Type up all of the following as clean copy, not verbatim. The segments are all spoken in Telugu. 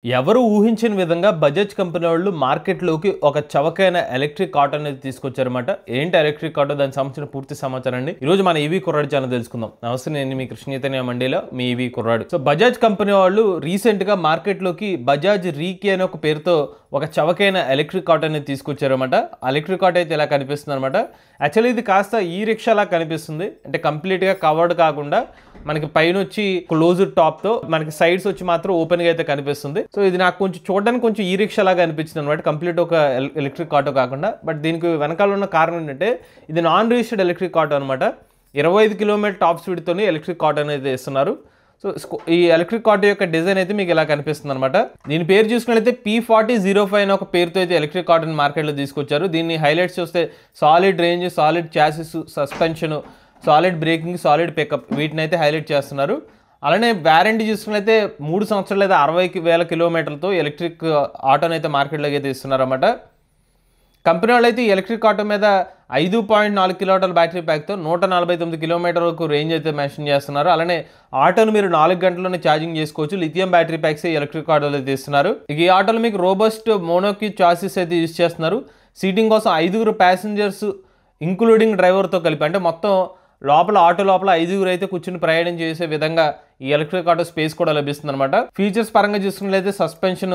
ఎవరు ఊహించని విధంగా బజాజ్ కంపెనీ వాళ్ళు మార్కెట్లోకి ఒక చవకైన ఎలక్ట్రిక్ ఆటో అనేది తీసుకొచ్చారన్నమాట. ఏంటి ఎలక్ట్రిక్ ఆటో, దానికి సంబంధించిన పూర్తి సమాచారం అండి ఈరోజు మన ఈవీ కుర్రాడు ఛానల్ తెలుసుకుందాం. నమస్తే, నేను మీ కృష్ణ చైతన్య మండీలో మీ ఈవీ కుర్రాడు. సో బజాజ్ కంపెనీ వాళ్ళు రీసెంట్ గా మార్కెట్లోకి బజాజ్ రీకి అనే ఒక పేరుతో ఒక చవకైన ఎలక్ట్రిక్ ఆటో అనేది తీసుకొచ్చారన్నమాట. ఎలక్ట్రిక్ ఆటో అయితే ఇలా కనిపిస్తుంది అనమాట. యాక్చువల్లీ ఇది కాస్త ఈ రిక్షా లా కనిపిస్తుంది, అంటే కంప్లీట్ గా కవర్డ్ కాకుండా మనకి పైన వచ్చి క్లోజ్డ్ టాప్ తో మనకి సైడ్స్ వచ్చి మాత్రం ఓపెన్ గా అయితే కనిపిస్తుంది. సో ఇది నాకు కొంచెం చూడడానికి కొంచెం ఈ రిక్షా లాగా అనిపించింది అనమాట, కంప్లీట్ ఒక ఎలక్ట్రిక్ ఆటో కాకుండా. బట్ దీనికి వెనకాల ఉన్న కారణం ఏంటంటే ఇది నాన్ రిజిస్టర్డ్ ఎలక్ట్రిక్ ఆటో అనమాట. 25 కిలోమీటర్ టాప్ స్పీడ్ తోని ఎలక్ట్రిక్ ఆటో అనేది ఇస్తున్నారు. సో ఈ ఎలక్ట్రిక్ ఆటో యొక్క డిజైన్ అయితే మీకు ఇలా కనిపిస్తుంది అనమాట. దీని పేరు చూసుకున్నట్లయితే P4005 అనే ఒక పేరుతో అయితే ఎలక్ట్రిక్ ఆటోని మార్కెట్లో తీసుకొచ్చారు. దీన్ని హైలైట్స్ చూస్తే solid range, solid chassis, suspension, solid braking, solid pickup, వీటిని అయితే హైలైట్ చేస్తున్నారు. అలానే వారంటీ చూసుకున్నట్లయితే 3 సంవత్సరాలు లేదా 60,000 కిలోమీటర్లతో ఎలక్ట్రిక్ ఆటోని అయితే మార్కెట్లోకి అయితే ఇస్తున్నారు అన్నమాట. కంపెనీ వాళ్ళు అయితే ఈ ఎలక్ట్రిక్ ఆటో మీద 5.4 కిలోవాట్ల బ్యాటరీ ప్యాక్తో 149 కిలోమీటర్ వరకు రేంజ్ అయితే మెన్షన్ చేస్తున్నారు. అలానే ఆటోను మీరు 4 గంటల్లోనే ఛార్జింగ్ చేసుకోవచ్చు. లిథియం బ్యాటరీ ప్యాక్స్ ఎలక్ట్రిక్ ఆటోలు అయితే ఇస్తున్నారు. ఇక ఈ ఆటోలో మీకు రోబస్ట్ మోనోకి చాసిస్ అయితే యూజ్ చేస్తున్నారు. సీటింగ్ కోసం 5 ప్యాసింజర్స్ ఇంక్లూడింగ్ డ్రైవర్తో కలిపి, అంటే మొత్తం ఆటో లోపల 5 అయితే కూర్చుని ప్రయాణం చేసే విధంగా ఈ ఎలక్ట్రిక్ ఆటో స్పేస్ కూడా లభిస్తుంది అనమాట. ఫీచర్స్ పరంగా చూసుకున్నట్లయితే suspension,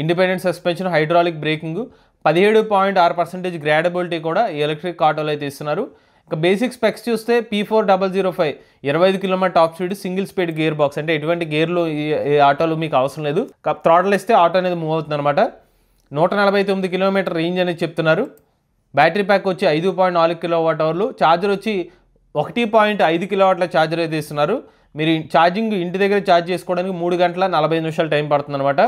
independent suspension, hydraulic breaking, 17.6% గ్రాడబిలిటీ కూడా ఈ ఎలక్ట్రిక్ ఆటోలో అయితే ఇస్తున్నారు. ఇక బేసిక్ స్పెక్స్ చూస్తే P4005 25 kilometre top speed, single speed gear box, అంటే ఎటువంటి గేర్లు ఈ ఆటోలో మీకు అవసరం లేదు. థ్రాటిల్ ఇస్తే ఆటో అనేది మూవ్ అవుతుంది అనమాట. 149 కిలోమీటర్ రేంజ్ అనేది చెప్తున్నారు. బ్యాటరీ ప్యాక్ వచ్చి 5.4 కిలోవాట్ అవర్లు, ఛార్జర్ వచ్చి 1.5 కిలోవాట్ల ఛార్జర్ అయితే ఇస్తున్నారు. మీరు ఛార్జింగ్ ఇంటి దగ్గర ఛార్జ్ చేసుకోవడానికి 3 గంటల 40 నిమిషాలు టైం పడుతుంది అనమాట.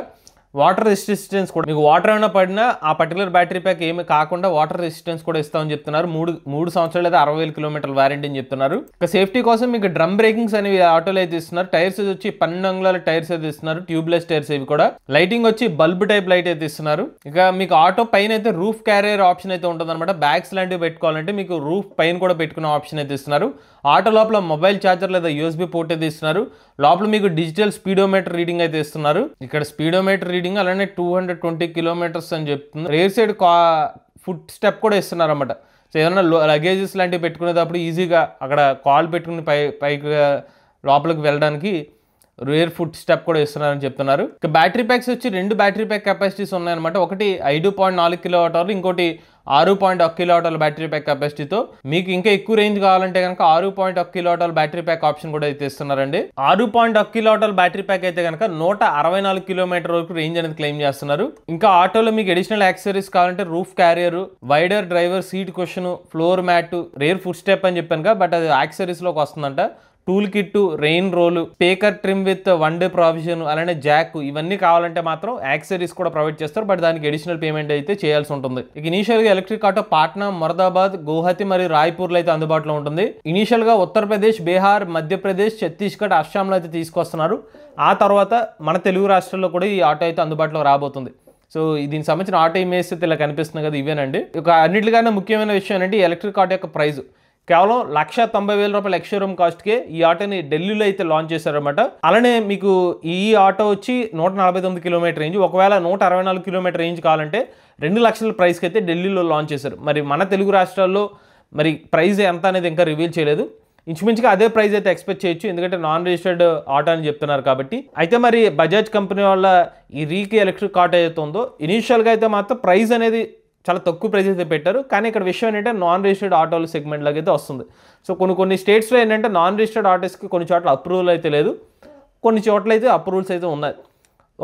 వాటర్ రెసిస్టెన్స్ కూడా, మీకు వాటర్ ఏమైనా పడినా ఆ పర్టికులర్ బ్యాటరీ ప్యాక్ ఏమి కాకుండా వాటర్ రెసిస్టెన్స్ కూడా ఇస్తామని చెప్తున్నారు. 3 సంవత్సరాలు లేదా 60,000 కిలోమీటర్ల వారంటీ అని చెప్తున్నారు. ఇక సేఫ్టీ కోసం మీకు డ్రమ్ బ్రేకింగ్స్ అనేవి ఆటోలో అయితే ఇస్తున్నారు. టైర్స్ వచ్చి 12 అంగుళాల టైర్స్ అయితే ఇస్తున్నారు, ట్యూబ్లెస్ టైర్స్ ఇవి కూడా. లైటింగ్ వచ్చి బల్బ్ టైప్ లైట్ అయితే ఇస్తున్నారు. ఇక మీకు ఆటో పైన అయితే రూఫ్ క్యారియర్ ఆప్షన్ అయితే ఉంటుంది అనమాట. బ్యాగ్స్ లాంటివి పెట్టుకోవాలంటే మీకు రూఫ్ పైన కూడా పెట్టుకునే ఆప్షన్ అయితే ఇస్తున్నారు. ఆటో లోపల మొబైల్ ఛార్జర్ లేదా USB పోర్ట్ అయితే ఇస్తున్నారు. లోపల మీకు డిజిటల్ స్పీడోమీటర్ రీడింగ్ అయితే ఇస్తున్నారు. ఇక్కడ స్పీడోమీటర్ రీడింగ్ అలానే 220 కిలోమీటర్స్ అని చెప్తుంది. రేర్ సైడ్ ఫుట్ స్టెప్ కూడా ఇస్తున్నారు అన్నమాట. సో ఏదైనా లగేజెస్ లాంటివి పెట్టుకునేటప్పుడు ఈజీగా అక్కడ కాల్ పెట్టుకుని పైకి లోపలికి వెళ్ళడానికి రేర్ ఫుట్ స్టెప్ కూడా ఇస్తున్నారని చెప్తున్నారు. ఇక బ్యాటరీ ప్యాక్స్ వచ్చి 2 బ్యాటరీ ప్యాక్ కెపాసిటీస్ ఉన్నాయన్నమాట. ఒకటి 5.4 కిలోవాట్ అవర్, ఇంకోటి 6.1 కిలోవాట్ అవర్ బ్యాటరీ ప్యాక్ కెపాసిటీతో. మీకు ఇంకా ఎక్కువ రేంజ్ కావాలంటే కనుక 6.1 kilowatt hour battery pack option కూడా అయితే ఇస్తున్నారండి. 6.1 కిలోవాట్ అవర్ బ్యాటరీ ప్యాక్ అయితే కనుక 164 కిలోమీటర్ వరకు రేంజ్ అనేది క్లెయిమ్ చేస్తున్నారు. ఇంకా ఆటోలో మీకు అడిషనల్ యాక్సెసరీస్ కావాలంటే roof carrier, wider driver seat cushion, floor mat, rear foot step అని చెప్పాను, బట్ అది యాక్సెసరీస్ లోకి వస్తుందంట. Tool kit, rain roll, speaker trim with 1 day provision, అలానే జాక్, ఇవన్నీ కావాలంటే మాత్రం యాక్సెసరీస్ కూడా ప్రొవైడ్ చేస్తారు. బట్ దానికి అడిషనల్ పేమెంట్ అయితే చేయాల్సి ఉంటుంది. ఇక ఇనీషియల్ గా ఎలక్ట్రిక్ ఆటో పాట్నా, మొరాదాబాద్, గౌహతి మరియు రాయ్పూర్లో అయితే అందుబాటులో ఉంటుంది. ఇనీషియల్ గా ఉత్తరప్రదేశ్, బీహార్, మధ్యప్రదేశ్, ఛత్తీస్గఢ్, అస్సాంలో అయితే తీసుకొస్తున్నారు. ఆ తర్వాత మన తెలుగు రాష్ట్రాల్లో కూడా ఈ ఆటో అయితే అందుబాటులో రాబోతుంది. సో దీనికి సంబంధించిన ఆటో ఇమేజ్ అయితే ఇలా కనిపిస్తుంది కదా, ఇవేనండి. ఇక అన్నిటికన్నా ముఖ్యమైన విషయం ఏంటంటే ఈ ఎలక్ట్రిక్ ఆటో యొక్క ప్రైస్ కేవలం 1,90,000 రూపాయల ఎక్స్షోరూమ్ కాస్ట్కే ఈ ఆటోని ఢిల్లీలో అయితే లాంచ్ చేశారన్నమాట. అలానే మీకు ఈ ఆటో వచ్చి 149 కిలోమీటర్ రేంజ్, ఒకవేళ 164 కిలోమీటర్ రేంజ్ కావాలంటే 2 లక్షల ప్రైస్కి అయితే ఢిల్లీలో లాంచ్ చేశారు. మరి మన తెలుగు రాష్ట్రాల్లో మరి ప్రైస్ ఎంత అనేది ఇంకా రివీల్ చేయలేదు. ఇంచుమించుగా అదే ప్రైస్ అయితే ఎక్స్పెక్ట్ చేయొచ్చు, ఎందుకంటే నాన్ రిజిస్టర్డ్ ఆటో అని చెప్తున్నారు కాబట్టి. అయితే మరి బజాజ్ కంపెనీ వాళ్ళ ఈ రీకి ఎలక్ట్రిక్ ఆటో అయితే ఉందో, ఇనీషియల్గా అయితే మాత్రం ప్రైస్ అనేది చాలా తక్కువ ప్రైస్ అయితే పెట్టారు. కానీ ఇక్కడ విషయం ఏంటంటే నాన్ రిజిస్టర్డ్ ఆటోల సెగ్మెంట్ లాగా అయితే వస్తుంది. సో కొన్ని స్టేట్స్లో ఏంటంటే నాన్ రిజిస్టర్డ్ ఆటోస్కి కొన్ని చోట్ల అప్రూవల్ అయితే లేదు, కొన్ని చోట్ల అయితే అప్రూవల్స్ అయితే ఉన్నాయి.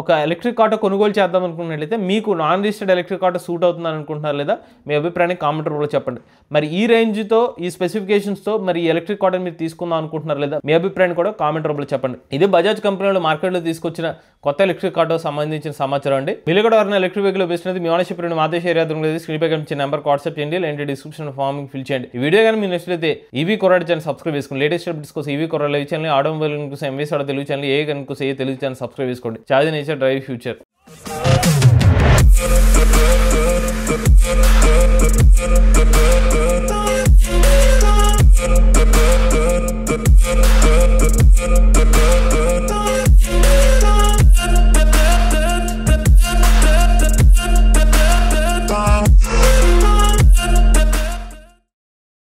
ఒక ఎలక్ట్రిక్ ఆటో కొనుగోలు చేద్దాం అనుకున్నట్లయితే మీకు non registered electric auto suit అవుతుందని అనుకుంటున్నారు లేదా, మీ అభిప్రాయాన్ని కామెంట్ రూపంలో చెప్పండి. మరి ఈ రేంజ్తో, ఈ స్పెసిఫికేషన్స్తో మరి ఈ ఎలక్ట్రిక్ ఆటో మీరు తీసుకుందాం అనుకుంటున్నారు లేదా, మీ అభిప్రాయాన్ని కూడా కామెంట్ రూపంలో చెప్పండి. ఇది బజాజ్ కంపెనీలో మార్కెట్లో తీసుకొచ్చిన కొత్త ఎలక్ట్రిక్ ఆటో సంబంధించిన సమాచారం అండి. మీరు కూడా ఎవరైనా ఎలక్ట్రిక్ వెహికల్ బెస్ట్ మీ ఓనర్షిప్ మా దేశ ఏరియా స్క్రీన్ పై కనిపించే నెంబర్ వాట్సాప్ చేయండి, లేదంటే డిస్క్రిప్షన్ ఫార్మింగ్ ఫిల్ చేయండి. ఈ వీడియో కానీ మీరు నచ్చితే ఈవీ కుర్రాడు ఛానల్ సబ్స్క్రైబ్ చేసుకోండి. లేటెస్ట్ అప్డేట్స్ కోసం ఈవీ కుర్రాడు లైవ్ ఛానల్, ఆటోమొబైల్ కోసం ఎంవీఎస్ ఆటో తెలుగు ఛానల్, ఏ కనుక ఏ తెలుగు ఛానల్ సబ్స్క్రైబ్ చేసుకోండి. Charge nature drive future.